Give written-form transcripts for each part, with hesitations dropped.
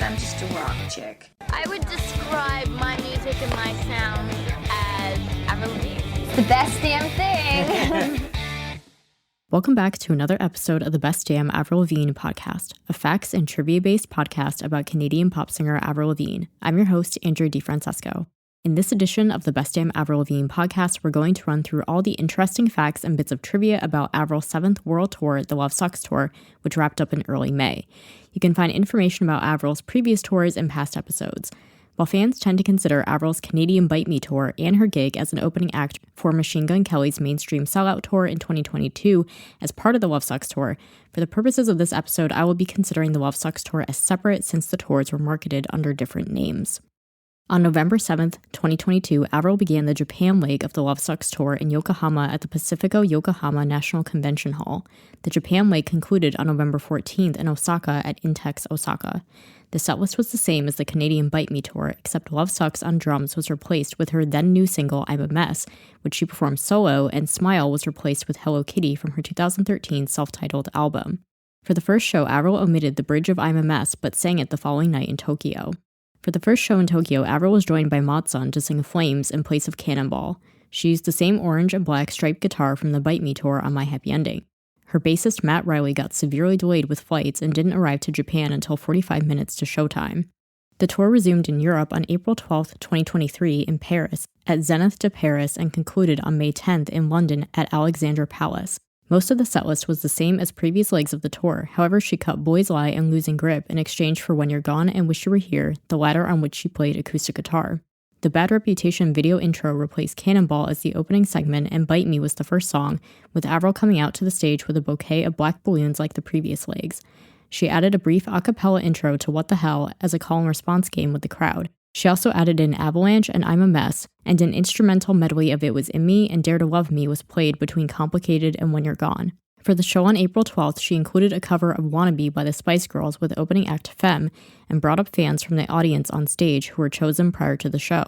I'm just a rock chick. I would describe my music and my sound as Avril. It's the best damn thing. Welcome back to another episode of the Best Damn Avril Lavigne podcast, a facts and trivia-based podcast about Canadian pop singer Avril Lavigne. I'm your host, Andrew DeFrancesco. In this edition of the Best Damn Avril Lavigne podcast, we're going to run through all the interesting facts and bits of trivia about Avril's 7th world tour, the Love Sux Tour, which wrapped up in early May. You can find information about Avril's previous tours in past episodes. While fans tend to consider Avril's Canadian Bite Me tour and her gig as an opening act for Machine Gun Kelly's mainstream sellout tour in 2022 as part of the Love Sux Tour, for the purposes of this episode, I will be considering the Love Sux Tour as separate since the tours were marketed under different names. On November 7th, 2022, Avril began the Japan leg of the Love Sux Tour in Yokohama at the Pacifico Yokohama National Convention Hall. The Japan leg concluded on November 14th in Osaka at Intex Osaka. The setlist was the same as the Canadian Bite Me tour, except Love Sux on drums was replaced with her then-new single I'm a Mess, which she performed solo, and Smile was replaced with Hello Kitty from her 2013 self-titled album. For the first show, Avril omitted the bridge of I'm a Mess, but sang it the following night in Tokyo. For the first show in Tokyo, Avril was joined by Matsun to sing Flames in place of Cannonball. She used the same orange and black striped guitar from the Bite Me tour on My Happy Ending. Her bassist Matt Riley got severely delayed with flights and didn't arrive to Japan until 45 minutes to showtime. The tour resumed in Europe on April 12, 2023 in Paris at Zenith de Paris and concluded on May 10th in London at Alexandra Palace. Most of the setlist was the same as previous legs of the tour, however she cut Boys Lie and Losing Grip in exchange for When You're Gone and Wish You Were Here, the latter on which she played acoustic guitar. The Bad Reputation video intro replaced Cannonball as the opening segment, and Bite Me was the first song, with Avril coming out to the stage with a bouquet of black balloons like the previous legs. She added a brief a cappella intro to What the Hell as a call and response game with the crowd. She also added in Avalanche and I'm a Mess, and an instrumental medley of It Was In Me and Dare to Love Me was played between Complicated and When You're Gone. For the show on April 12th, she included a cover of Wannabe by the Spice Girls with opening act Femme, and brought up fans from the audience on stage who were chosen prior to the show.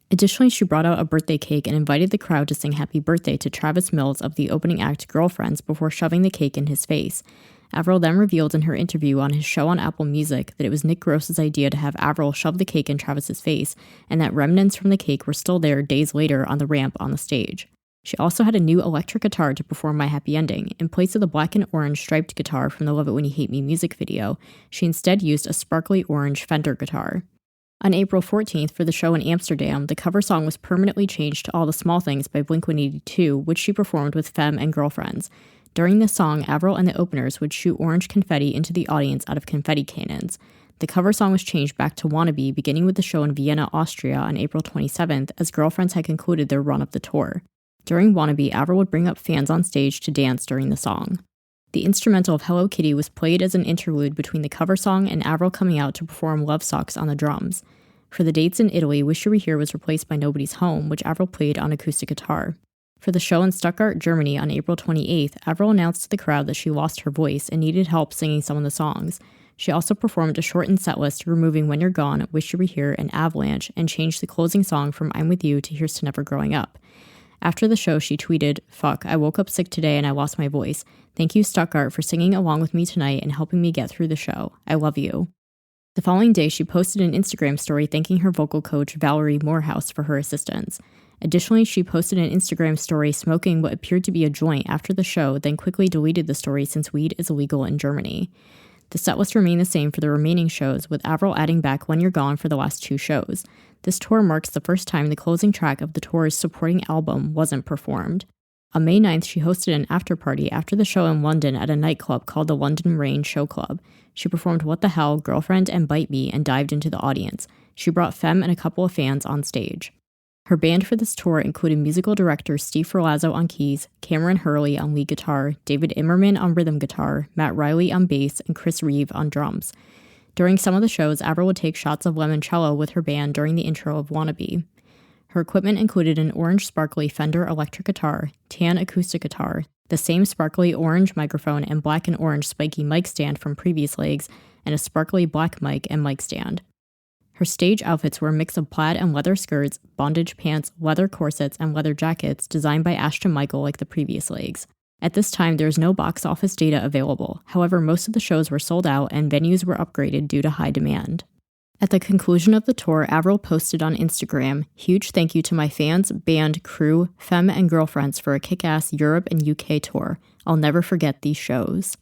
Additionally, she brought out a birthday cake and invited the crowd to sing Happy Birthday to Travis Mills of the opening act Girlfriends before shoving the cake in his face. Avril then revealed in her interview on his show on Apple Music that it was Nick Gross's idea to have Avril shove the cake in Travis's face, and that remnants from the cake were still there days later on the ramp on the stage. She also had a new electric guitar to perform My Happy Ending. In place of the black and orange striped guitar from the Love It When You Hate Me music video, she instead used a sparkly orange Fender guitar. On April 14th, for the show in Amsterdam, the cover song was permanently changed to All the Small Things by Blink-182, which she performed with Femme and Girlfriends. During this song, Avril and the openers would shoot orange confetti into the audience out of confetti cannons. The cover song was changed back to Wannabe, beginning with the show in Vienna, Austria on April 27th, as Girlfriends had concluded their run of the tour. During Wannabe, Avril would bring up fans on stage to dance during the song. The instrumental of Hello Kitty was played as an interlude between the cover song and Avril coming out to perform Love Sux on the drums. For the dates in Italy, Wish You Were Here was replaced by Nobody's Home, which Avril played on acoustic guitar. For the show in Stuttgart, Germany on April 28th, Avril announced to the crowd that she lost her voice and needed help singing some of the songs. She also performed a shortened setlist, removing When You're Gone, Wish You Were Here, and Avalanche, and changed the closing song from I'm With You to Here's to Never Growing Up. After the show, she tweeted, "Fuck, I woke up sick today and I lost my voice. Thank you, Stuttgart, for singing along with me tonight and helping me get through the show. I love you." The following day, she posted an Instagram story thanking her vocal coach, Valerie Morehouse, for her assistance. Additionally, she posted an Instagram story smoking what appeared to be a joint after the show, then quickly deleted the story since weed is illegal in Germany. The setlist remained the same for the remaining shows, with Avril adding back When You're Gone for the last two shows. This tour marks the first time the closing track of the tour's supporting album wasn't performed. On May 9th, she hosted an after-party after the show in London at a nightclub called the London Rain Show Club. She performed What the Hell, Girlfriend, and Bite Me and dived into the audience. She brought Femme and a couple of fans on stage. Her band for this tour included musical director Steve Ferlazzo on keys, Cameron Hurley on lead guitar, David Immerman on rhythm guitar, Matt Riley on bass, and Chris Reeve on drums. During some of the shows, Avril would take shots of limoncello with her band during the intro of Wannabe. Her equipment included an orange sparkly Fender electric guitar, tan acoustic guitar, the same sparkly orange microphone and black and orange spiky mic stand from previous legs, and a sparkly black mic and mic stand. Her stage outfits were a mix of plaid and leather skirts, bondage pants, leather corsets, and leather jackets designed by Ashton Michael like the previous legs. At this time, there is no box office data available. However, most of the shows were sold out and venues were upgraded due to high demand. At the conclusion of the tour, Avril posted on Instagram, "Huge thank you to my fans, band, crew, femme, and girlfriends for a kick-ass Europe and UK tour. I'll never forget these shows."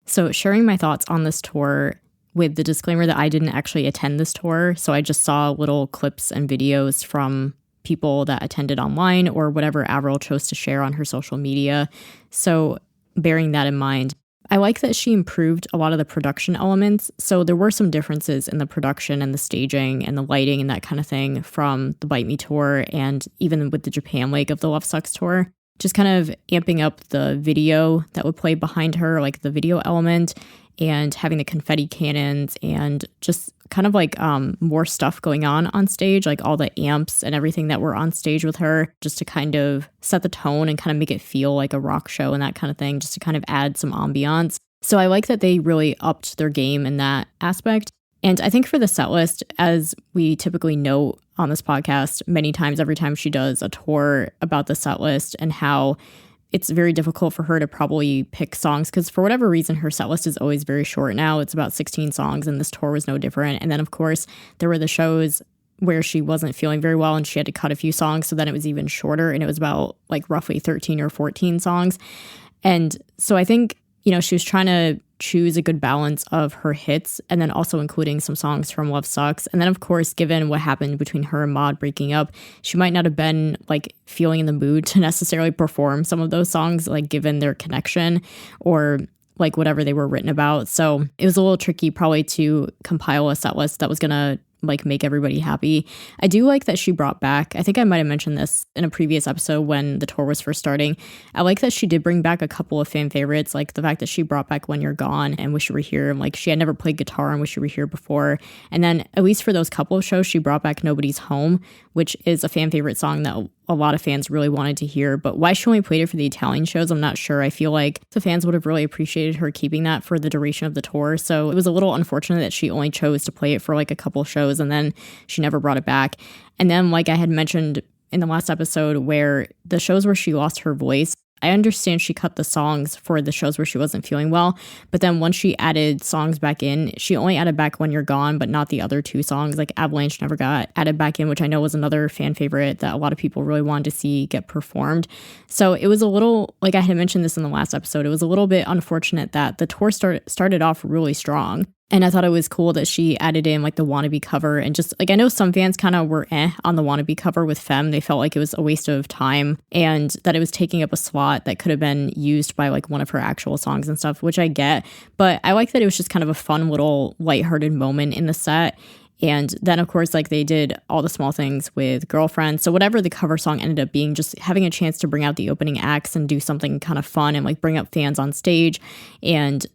So sharing my thoughts on this tour with the disclaimer that I didn't actually attend this tour, so I just saw little clips and videos from people that attended online or whatever Avril chose to share on her social media. So bearing that in mind, I like that she improved a lot of the production elements. So there were some differences in the production and the staging and the lighting and that kind of thing from the Bite Me tour and even with the Japan leg of the Love Sux Tour. Just kind of amping up the video that would play behind her, like the video element, and having the confetti cannons and just kind of like more stuff going on stage, like all the amps and everything that were on stage with her, just to kind of set the tone and kind of make it feel like a rock show and that kind of thing, just to kind of add some ambiance. So I like that they really upped their game in that aspect. And I think for the set list, as we typically note on this podcast many times, every time she does a tour about the set list and how it's very difficult for her to probably pick songs because for whatever reason, her set list is always very short now. It's about 16 songs and this tour was no different. And then, of course, there were the shows where she wasn't feeling very well and she had to cut a few songs. So then it was even shorter and it was about like roughly 13 or 14 songs. And so I think, you know, she was trying to choose a good balance of her hits and then also including some songs from Love Sux. And then, of course, given what happened between her and Maud breaking up, she might not have been like feeling in the mood to necessarily perform some of those songs, like given their connection or like whatever they were written about. So it was a little tricky probably to compile a set list that was going to like make everybody happy. I do like that she brought back, I think I might have mentioned this in a previous episode when the tour was first starting. I like that she did bring back a couple of fan favorites, like the fact that she brought back When You're Gone and Wish You Were Here. Like she had never played guitar on Wish You Were Here before. And then at least for those couple of shows, she brought back Nobody's Home, which is a fan favorite song that a lot of fans really wanted to hear. But why she only played it for the Italian shows, I'm not sure. I feel like the fans would have really appreciated her keeping that for the duration of the tour. So it was a little unfortunate that she only chose to play it for like a couple shows and then she never brought it back. And then, like I had mentioned in the last episode, where the shows where she lost her voice, I understand she cut the songs for the shows where she wasn't feeling well, but then once she added songs back in, she only added back When You're Gone, but not the other two songs. Like Avalanche never got added back in, which I know was another fan favorite that a lot of people really wanted to see get performed. So it was a little, like I had mentioned this in the last episode, it was a little bit unfortunate that the tour started off really strong. And I thought it was cool that she added in like the Wannabe cover and just like I know some fans kind of were on the Wannabe cover with Femme. They felt like it was a waste of time and that it was taking up a slot that could have been used by like one of her actual songs and stuff, which I get. But I like that it was just kind of a fun little lighthearted moment in the set. And then, of course, like they did all the small things with Girlfriend. So whatever the cover song ended up being, just having a chance to bring out the opening acts and do something kind of fun and like bring up fans on stage and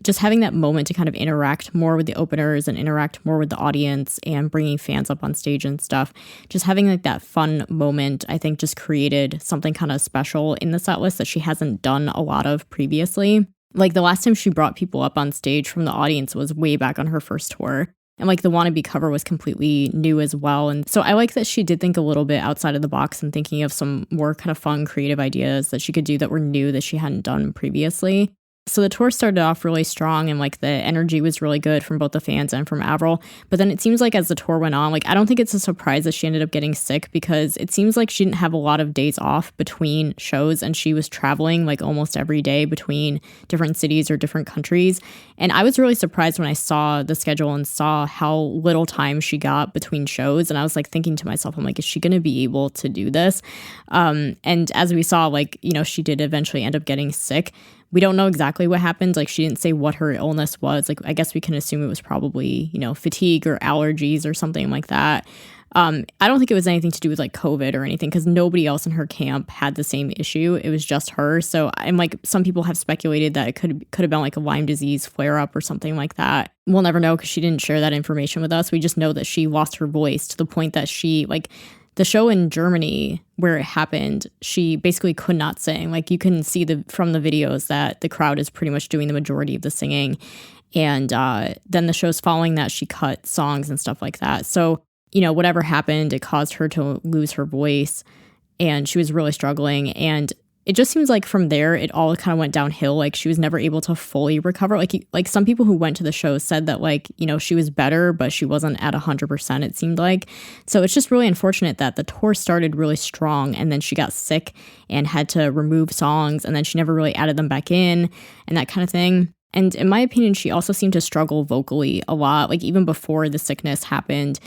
just having that moment to kind of interact more with the openers and interact more with the audience and bringing fans up on stage and stuff. Just having like that fun moment, I think just created something kind of special in the set list that she hasn't done a lot of previously. Like the last time she brought people up on stage from the audience was way back on her first tour. And like the Wannabe cover was completely new as well. And so I like that she did think a little bit outside of the box and thinking of some more kind of fun, creative ideas that she could do that were new that she hadn't done previously. So the tour started off really strong and like the energy was really good from both the fans and from Avril. But then it seems like as the tour went on, like I don't think it's a surprise that she ended up getting sick because it seems like she didn't have a lot of days off between shows and she was traveling like almost every day between different cities or different countries. And I was really surprised when I saw the schedule and saw how little time she got between shows. And I was like thinking to myself, I'm like, is she going to be able to do this? And as we saw, like, you know, she did eventually end up getting sick. We don't know exactly what happened. Like she didn't say what her illness was. Like I guess we can assume it was probably, you know, fatigue or allergies or something like that. I don't think it was anything to do with like COVID or anything because nobody else in her camp had the same issue. It was just her. So I'm like, some people have speculated that it could have been like a Lyme disease flare up or something like that. We'll never know because she didn't share that information with us. We just know that she lost her voice to the point that she like the show in Germany where it happened, she basically could not sing. Like you can see from the videos that the crowd is pretty much doing the majority of the singing. And then the shows following that, she cut songs and stuff like that. So, you know, whatever happened, it caused her to lose her voice and she was really struggling. And it just seems like from there, it all kind of went downhill. Like she was never able to fully recover. Like some people who went to the show said that like, you know, she was better, but she wasn't at 100%, it seemed like. So it's just really unfortunate that the tour started really strong and then she got sick and had to remove songs and then she never really added them back in and that kind of thing. And in my opinion, she also seemed to struggle vocally a lot. Like even before the sickness happened,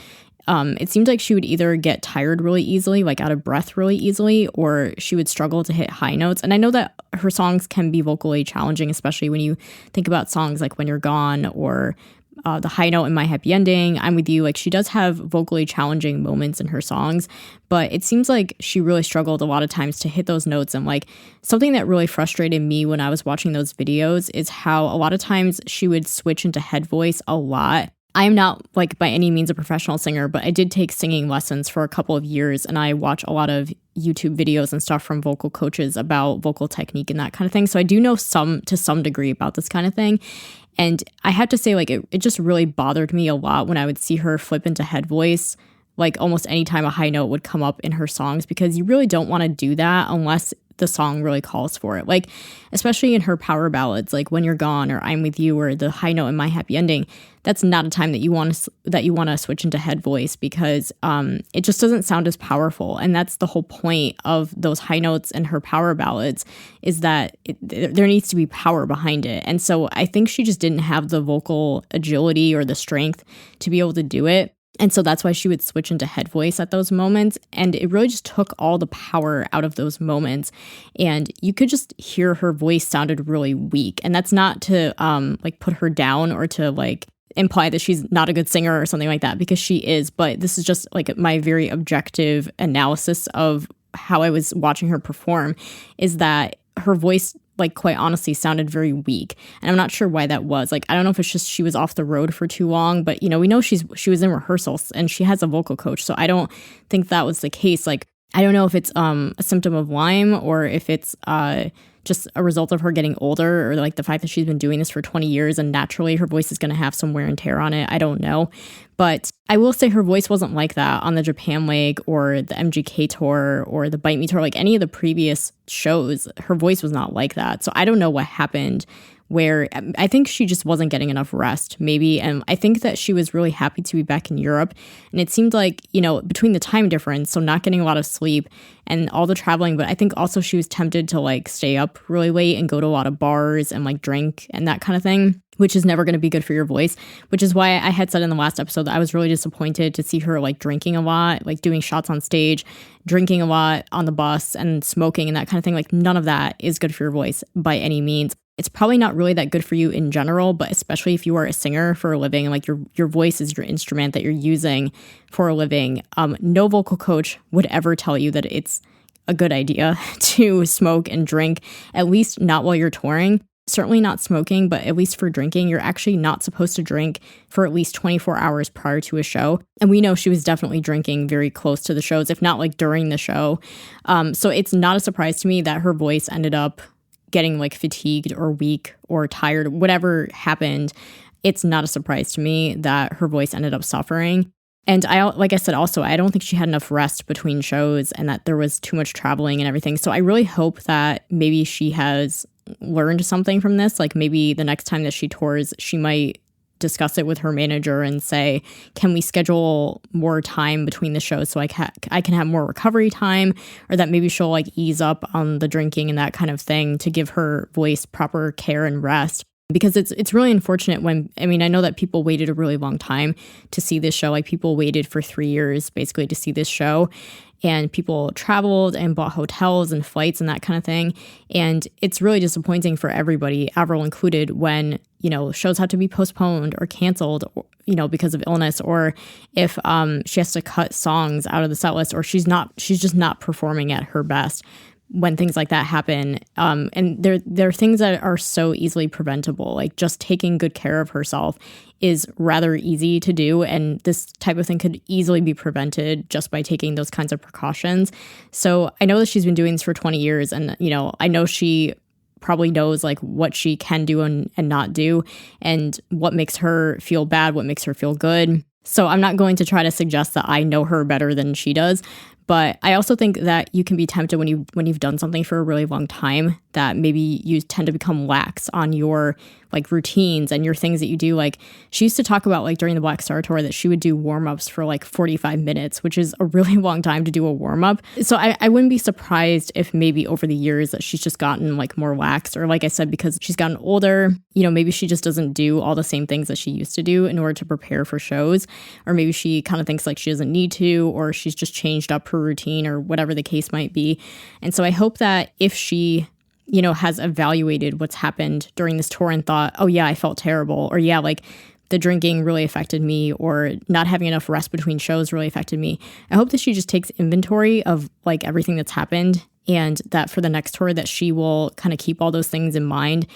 it seemed like she would either get tired really easily, like out of breath really easily, or she would struggle to hit high notes. And I know that her songs can be vocally challenging, especially when you think about songs like When You're Gone or the high note in My Happy Ending, I'm With You. Like she does have vocally challenging moments in her songs, but it seems like she really struggled a lot of times to hit those notes. And like something that really frustrated me when I was watching those videos is how a lot of times she would switch into head voice a lot. I am not like by any means a professional singer, but I did take singing lessons for a couple of years and I watch a lot of YouTube videos and stuff from vocal coaches about vocal technique and that kind of thing. So I do know to some degree about this kind of thing. And I have to say like it just really bothered me a lot when I would see her flip into head voice like almost any time a high note would come up in her songs, because you really don't want to do that unless the song really calls for it. Like especially in her power ballads like When You're Gone or I'm With You or the high note in My Happy Ending, that's not a time that you want to switch into head voice, because it just doesn't sound as powerful. And that's the whole point of those high notes in her power ballads, is that there needs to be power behind it. And so I think she just didn't have the vocal agility or the strength to be able to do it. And so that's why she would switch into head voice at those moments. And it really just took all the power out of those moments. And you could just hear her voice sounded really weak. And that's not to like put her down or to like imply that she's not a good singer or something like that, because she is. But this is just like my very objective analysis of how I was watching her perform, is that her voice, like quite honestly, sounded very weak. And I'm not sure why that was. Like, I don't know if it's just she was off the road for too long, but you know, we know she was in rehearsals and she has a vocal coach. So I don't think that was the case. Like, I don't know if it's a symptom of Lyme or if it's just a result of her getting older, or like the fact that she's been doing this for 20 years and naturally her voice is going to have some wear and tear on it. I don't know. But I will say her voice wasn't like that on the Japan leg or the MGK tour or the Bite Me tour, like any of the previous shows. Her voice was not like that. So I don't know what happened, where I think she just wasn't getting enough rest, maybe. And I think that she was really happy to be back in Europe. And it seemed like, you know, between the time difference, so not getting a lot of sleep and all the traveling, but I think also she was tempted to like stay up really late and go to a lot of bars and like drink and that kind of thing, which is never going to be good for your voice, which is why I had said in the last episode that I was really disappointed to see her like drinking a lot, like doing shots on stage, drinking a lot on the bus and smoking and that kind of thing. Like none of that is good for your voice by any means. It's probably not really that good for you in general, but especially if you are a singer for a living, like your voice is your instrument that you're using for a living. No vocal coach would ever tell you that it's a good idea to smoke and drink, at least not while you're touring. Certainly not smoking, but at least for drinking, you're actually not supposed to drink for at least 24 hours prior to a show. And we know she was definitely drinking very close to the shows, if not like during the show. So it's not a surprise to me that her voice ended up getting like fatigued or weak or tired, whatever happened. It's not a surprise to me that her voice ended up suffering. And like I said, also, I don't think she had enough rest between shows and that there was too much traveling and everything. So I really hope that maybe she has learned something from this. Like maybe the next time that she tours, she might discuss it with her manager and say, can we schedule more time between the shows so I can have more recovery time, or that maybe she'll like ease up on the drinking and that kind of thing to give her voice proper care and rest. Because it's really unfortunate when, I mean, I know that people waited a really long time to see this show. Like people waited for 3 years basically to see this show, and people traveled and bought hotels and flights and that kind of thing. And it's really disappointing for everybody, Avril included, when, you know, shows have to be postponed or canceled, you know, because of illness, or if she has to cut songs out of the set list, or she's just not performing at her best. When things like that happen, and there are things that are so easily preventable, like just taking good care of herself is rather easy to do, and this type of thing could easily be prevented just by taking those kinds of precautions. So I know that she's been doing this for 20 years, and you know, I know she probably knows like what she can do and not do, and what makes her feel bad, what makes her feel good. So I'm not going to try to suggest that I know her better than she does, But I also think that you can be tempted when you've done something for a really long time that maybe you tend to become lax on your like routines and your things that you do. Like she used to talk about like during the Black Star Tour that she would do warm-ups for like 45 minutes, which is a really long time to do a warm-up. So I wouldn't be surprised if maybe over the years that she's just gotten like more lax, or like I said, because she's gotten older, you know, maybe she just doesn't do all the same things that she used to do in order to prepare for shows. Or maybe she kind of thinks like she doesn't need to, or she's just changed up her routine or whatever the case might be. And so I hope that if she, you know, has evaluated what's happened during this tour and thought, oh yeah, I felt terrible, or yeah, like the drinking really affected me, or not having enough rest between shows really affected me. I hope that she just takes inventory of like everything that's happened, and that for the next tour that she will kind of keep all those things in mind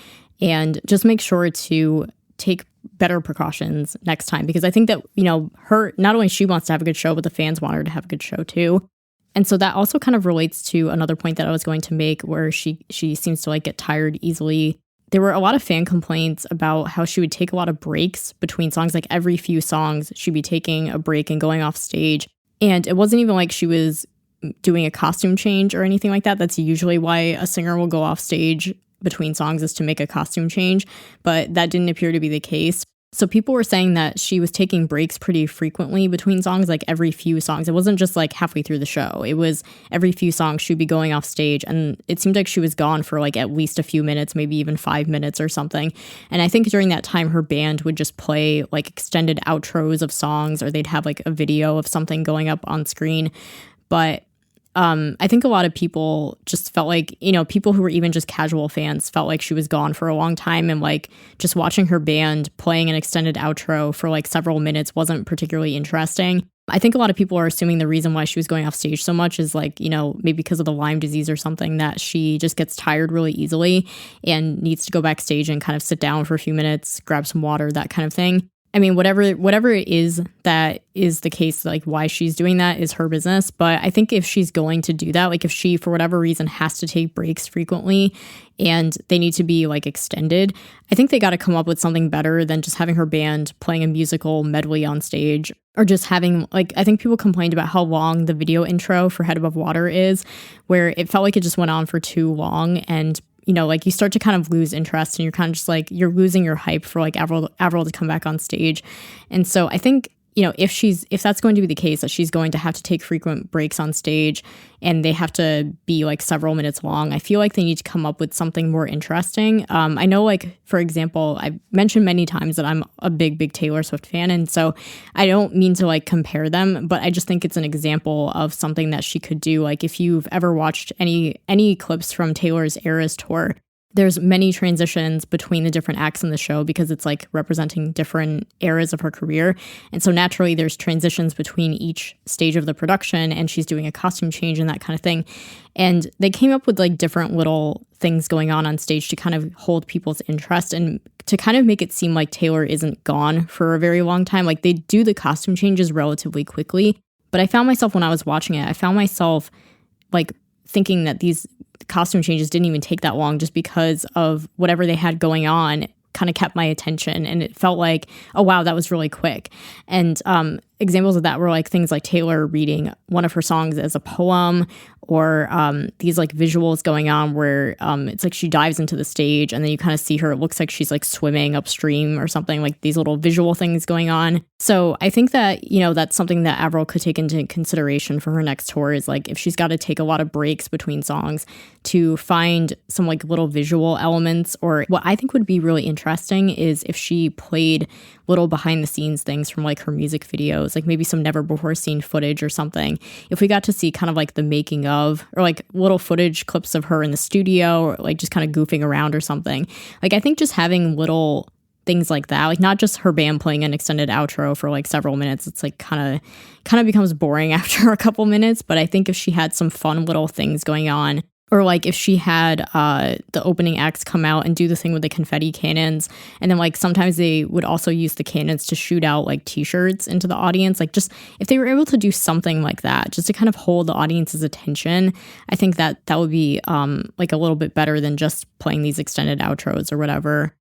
and just make sure to take better precautions next time. Because I think that, you know, her, not only she wants to have a good show, but the fans want her to have a good show too. And so that also kind of relates to another point that I was going to make, where she seems to like get tired easily. There were a lot of fan complaints about how she would take a lot of breaks between songs. Like every few songs, she'd be taking a break and going off stage. And it wasn't even like she was doing a costume change or anything like that. That's usually why a singer will go off stage between songs, is to make a costume change. But that didn't appear to be the case. So people were saying that she was taking breaks pretty frequently between songs, like every few songs. It wasn't just like halfway through the show. It was every few songs she'd be going off stage, and it seemed like she was gone for like at least a few minutes, maybe even 5 minutes or something. And I think during that time, her band would just play like extended outros of songs, or they'd have like a video of something going up on screen. But I think a lot of people just felt like, you know, people who were even just casual fans felt like she was gone for a long time, and like just watching her band playing an extended outro for like several minutes wasn't particularly interesting. I think a lot of people are assuming the reason why she was going off stage so much is like, you know, maybe because of the Lyme disease or something, that she just gets tired really easily and needs to go backstage and kind of sit down for a few minutes, grab some water, that kind of thing. I mean, whatever it is that is the case, like why she's doing that is her business. But I think if she's going to do that, like if she, for whatever reason, has to take breaks frequently and they need to be like extended, I think they got to come up with something better than just having her band playing a musical medley on stage, or just having like, I think people complained about how long the video intro for Head Above Water is, where it felt like it just went on for too long. And you know, like you start to kind of lose interest, and you're kind of just like, you're losing your hype for like Avril to come back on stage. And so I think, you know, if that's going to be the case, that she's going to have to take frequent breaks on stage and they have to be like several minutes long, I feel like they need to come up with something more interesting. I know, like, for example, I've mentioned many times that I'm a big Taylor Swift fan. And so I don't mean to like compare them, but I just think it's an example of something that she could do. Like if you've ever watched any clips from Taylor's Eras tour, there's many transitions between the different acts in the show because it's like representing different eras of her career. And so naturally there's transitions between each stage of the production, and she's doing a costume change and that kind of thing. And they came up with like different little things going on stage to kind of hold people's interest and to kind of make it seem like Taylor isn't gone for a very long time. Like they do the costume changes relatively quickly. But I found myself, when I was watching it, I found myself like thinking that these costume changes didn't even take that long, just because of whatever they had going on kind of kept my attention. And it felt like, oh, wow, that was really quick. And examples of that were like things like Taylor reading one of her songs as a poem, or these like visuals going on where it's like she dives into the stage and then you kind of see her, it looks like she's like swimming upstream or something, like these little visual things going on. So I think that, you know, that's something that Avril could take into consideration for her next tour, is like if she's got to take a lot of breaks between songs, to find some like little visual elements. Or what I think would be really interesting is if she played little behind the scenes things from like her music videos, like maybe some never before seen footage or something. If we got to see kind of like the making of, or like little footage clips of her in the studio, or like just kind of goofing around or something. Like I think just having little things like that, like not just her band playing an extended outro for like several minutes, it's like kind of becomes boring after a couple minutes. But I think if she had some fun little things going on, or like if she had the opening acts come out and do the thing with the confetti cannons, and then like sometimes they would also use the cannons to shoot out like t-shirts into the audience, like just if they were able to do something like that just to kind of hold the audience's attention, I think that would be like a little bit better than just playing these extended outros or whatever.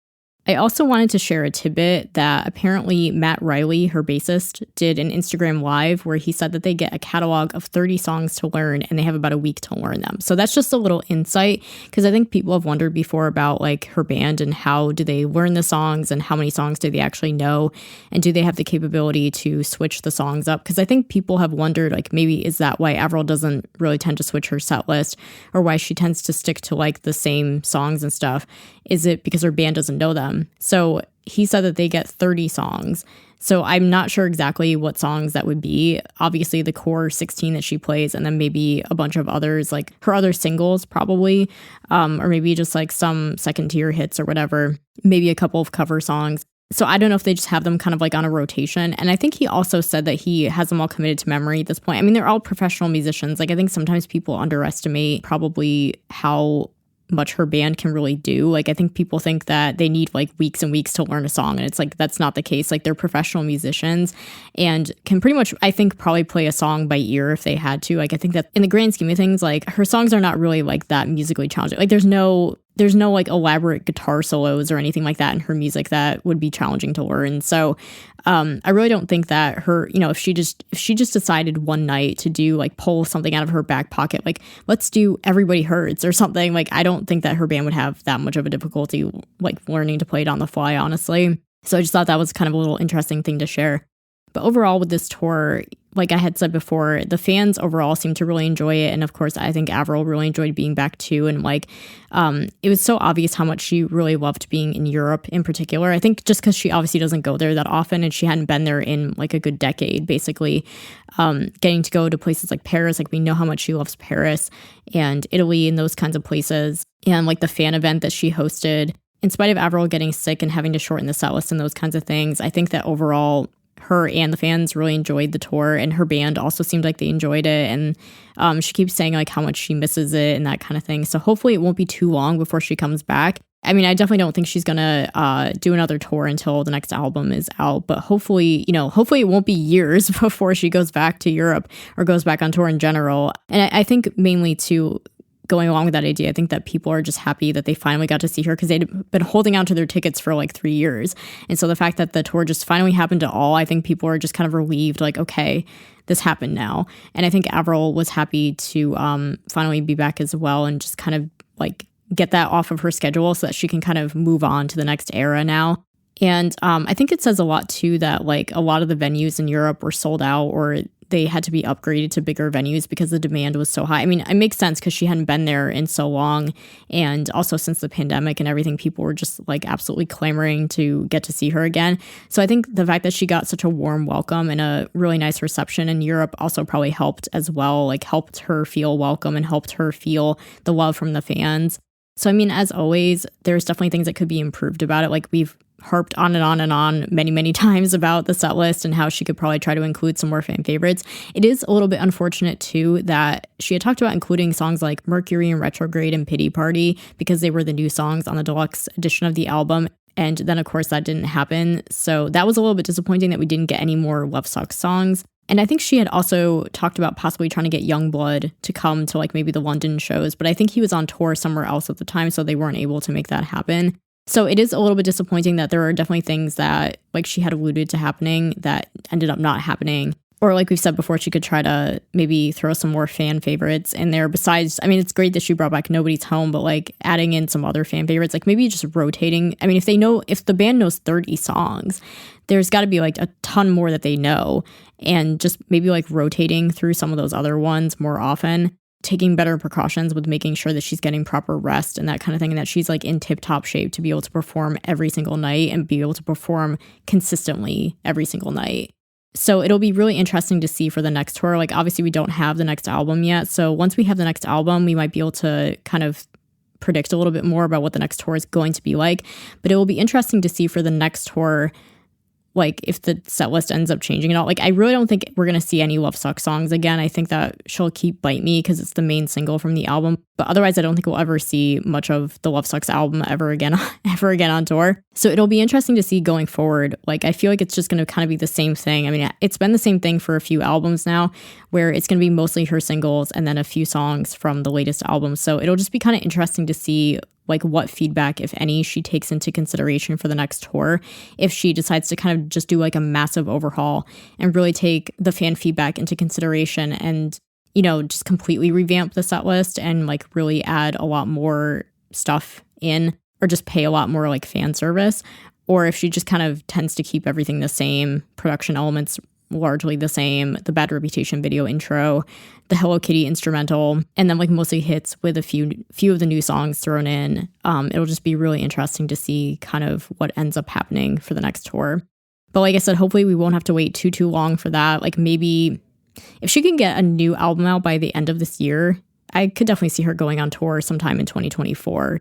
I also wanted to share a tidbit that apparently Matt Riley, her bassist, did an Instagram Live where he said that they get a catalog of 30 songs to learn and they have about a week to learn them. So that's just a little insight, because I think people have wondered before about like her band and how do they learn the songs and how many songs do they actually know, and do they have the capability to switch the songs up? Because I think people have wondered, like, maybe is that why Avril doesn't really tend to switch her set list, or why she tends to stick to like the same songs and stuff? Is it because her band doesn't know them? So he said that they get 30 songs. So I'm not sure exactly what songs that would be. Obviously the core 16 that she plays, and then maybe a bunch of others, like her other singles probably, or maybe just like some second tier hits or whatever, maybe a couple of cover songs. So I don't know if they just have them kind of like on a rotation. And I think he also said that he has them all committed to memory at this point. I mean, they're all professional musicians. Like, I think sometimes people underestimate probably how much her band can really do. Like, I think people think that they need like weeks and weeks to learn a song, and it's like that's not the case. Like, they're professional musicians and can pretty much, I think, probably play a song by ear if they had to. Like, I think that in the grand scheme of things, like her songs are not really like that musically challenging. Like, there's no like elaborate guitar solos or anything like that in her music that would be challenging to learn. So I really don't think that her, you know, if she just decided one night to do like pull something out of her back pocket, like let's do Everybody Hurts or something, like I don't think that her band would have that much of a difficulty like learning to play it on the fly, honestly. So I just thought that was kind of a little interesting thing to share. But overall with this tour, like I had said before, the fans overall seem to really enjoy it. And of course, I think Avril really enjoyed being back too. And like, it was so obvious how much she really loved being in Europe in particular. I think just because she obviously doesn't go there that often, and she hadn't been there in like a good decade, basically. Getting to go to places like Paris, like we know how much she loves Paris and Italy and those kinds of places. And like the fan event that she hosted, in spite of Avril getting sick and having to shorten the set list and those kinds of things, I think that overall her and the fans really enjoyed the tour, and her band also seemed like they enjoyed it. And she keeps saying like how much she misses it and that kind of thing. So hopefully it won't be too long before she comes back. I mean, I definitely don't think she's gonna do another tour until the next album is out, but hopefully it won't be years before she goes back to Europe or goes back on tour in general. And I think mainly too, going along with that idea, I think that people are just happy that they finally got to see her, because they'd been holding on to their tickets for like 3 years. And so the fact that the tour just finally happened to all, I think people are just kind of relieved, like, okay, this happened now. And I think Avril was happy to finally be back as well, and just kind of like get that off of her schedule so that she can kind of move on to the next era now. And I think it says a lot too that like a lot of the venues in Europe were sold out, or they had to be upgraded to bigger venues because the demand was so high. I mean, it makes sense because she hadn't been there in so long. And also since the pandemic and everything, people were just like absolutely clamoring to get to see her again. So I think the fact that she got such a warm welcome and a really nice reception in Europe also probably helped as well, like helped her feel welcome and helped her feel the love from the fans. So, I mean, as always, there's definitely things that could be improved about it. Like we've harped on and on and on many, many times about the set list and how she could probably try to include some more fan favorites. It is a little bit unfortunate too that she had talked about including songs like Mercury and Retrograde and Pity Party because they were the new songs on the deluxe edition of the album. And then of course that didn't happen. So that was a little bit disappointing that we didn't get any more Love Sux songs. And I think she had also talked about possibly trying to get Youngblood to come to like maybe the London shows, but I think he was on tour somewhere else at the time, so they weren't able to make that happen. So it is a little bit disappointing that there are definitely things that like she had alluded to happening that ended up not happening. Or like we've said before, she could try to maybe throw some more fan favorites in there besides, I mean, it's great that she brought back Nobody's Home, but like adding in some other fan favorites, like maybe just rotating. I mean, if the band knows 30 songs, there's got to be like a ton more that they know, and just maybe like rotating through some of those other ones more often, taking better precautions with making sure that she's getting proper rest and that kind of thing, and that she's like in tip-top shape to be able to perform every single night and be able to perform consistently every single night. So it'll be really interesting to see for the next tour. Like obviously we don't have the next album yet. So once we have the next album, we might be able to kind of predict a little bit more about what the next tour is going to be like. But it will be interesting to see for the next tour, like if the set list ends up changing at all. Like I really don't think we're going to see any Love Sux songs again. I think that she'll keep Bite Me because it's the main single from the album. But otherwise, I don't think we'll ever see much of the Love Sux album ever again on tour. So it'll be interesting to see going forward. Like I feel like it's just going to kind of be the same thing. I mean, it's been the same thing for a few albums now, where it's going to be mostly her singles and then a few songs from the latest album. So it'll just be kind of interesting to see like what feedback, if any, she takes into consideration for the next tour, if she decides to kind of just do like a massive overhaul and really take the fan feedback into consideration and, you know, just completely revamp the set list and like really add a lot more stuff in, or just pay a lot more like fan service, or if she just kind of tends to keep everything the same, production elements largely the same, the Bad Reputation video intro, the Hello Kitty instrumental, and then like mostly hits with a few of the new songs thrown in. It'll just be really interesting to see kind of what ends up happening for the next tour. But like I said, hopefully we won't have to wait too long for that. Like maybe if she can get a new album out by the end of this year, I could definitely see her going on tour sometime in 2024.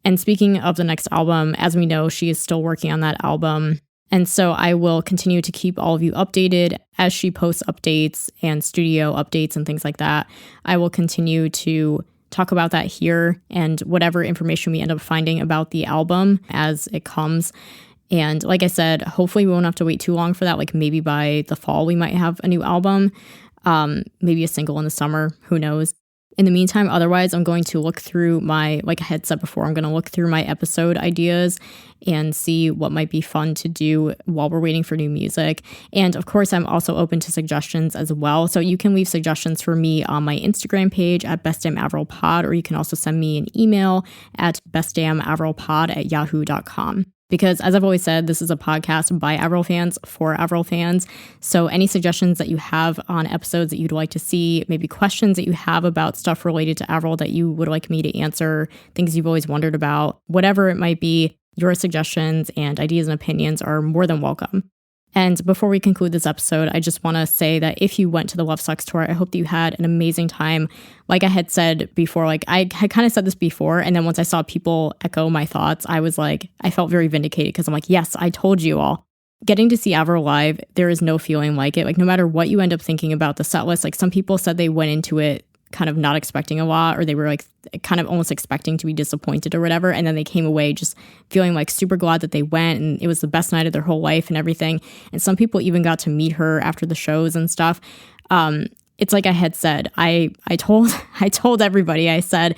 And speaking of the next album, as we know, she is still working on that album. And so I will continue to keep all of you updated as she posts updates and studio updates and things like that. I will continue to talk about that here and whatever information we end up finding about the album as it comes. And like I said, hopefully we won't have to wait too long for that. Like maybe by the fall, we might have a new album, maybe a single in the summer, who knows. In the meantime, otherwise, I'm going to look through my, like I had said before, I'm going to look through my episode ideas and see what might be fun to do while we're waiting for new music. And of course, I'm also open to suggestions as well. So you can leave suggestions for me on my Instagram page at bestdamnavrilpod, or you can also send me an email at bestdamnavrilpod@yahoo.com. Because as I've always said, this is a podcast by Avril fans for Avril fans. So any suggestions that you have on episodes that you'd like to see, maybe questions that you have about stuff related to Avril that you would like me to answer, things you've always wondered about, whatever it might be, your suggestions and ideas and opinions are more than welcome. And before we conclude this episode, I just want to say that if you went to the Love Sux Tour, I hope that you had an amazing time. Like I had said before, like I had kind of said this before, and then once I saw people echo my thoughts, I was like, I felt very vindicated because I'm like, yes, I told you all. Getting to see Avril live, there is no feeling like it. Like no matter what you end up thinking about the set list, like some people said they went into it kind of not expecting a lot, or they were like kind of almost expecting to be disappointed or whatever, and then they came away just feeling like super glad that they went and it was the best night of their whole life and everything. And some people even got to meet her after the shows and stuff. It's like I had said, I told everybody, I said,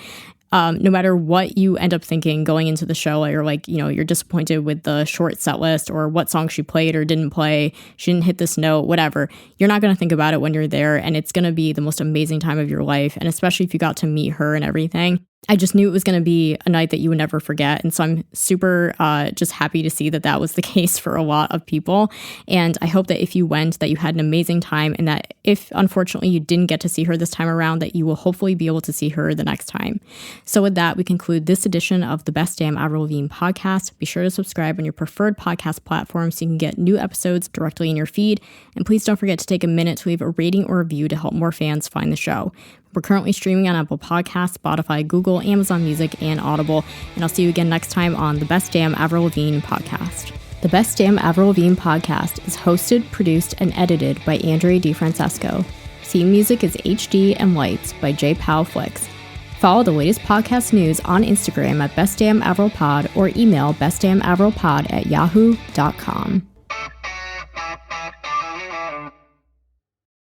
no matter what you end up thinking going into the show, or like, you know, you're disappointed with the short set list or what song she played or didn't play, she didn't hit this note, whatever, you're not going to think about it when you're there, and it's going to be the most amazing time of your life. And especially if you got to meet her and everything, I just knew it was going to be a night that you would never forget. And so I'm super just happy to see that that was the case for a lot of people. And I hope that if you went, that you had an amazing time, and that if unfortunately you didn't get to see her this time around, that you will hopefully be able to see her the next time. So with that, we conclude this edition of the Best Damn Avril Lavigne podcast. Be sure to subscribe on your preferred podcast platform so you can get new episodes directly in your feed. And please don't forget to take a minute to leave a rating or review to help more fans find the show. We're currently streaming on Apple Podcasts, Spotify, Google, Amazon Music, and Audible. And I'll see you again next time on the Best Damn Avril Lavigne podcast. The Best Damn Avril Lavigne podcast is hosted, produced, and edited by Andrea DiFrancesco. Theme music is HD and Lights by J. Powell Flicks. Follow the latest podcast news on Instagram at bestdamnavrilpod or email bestdamnavrilpod@yahoo.com.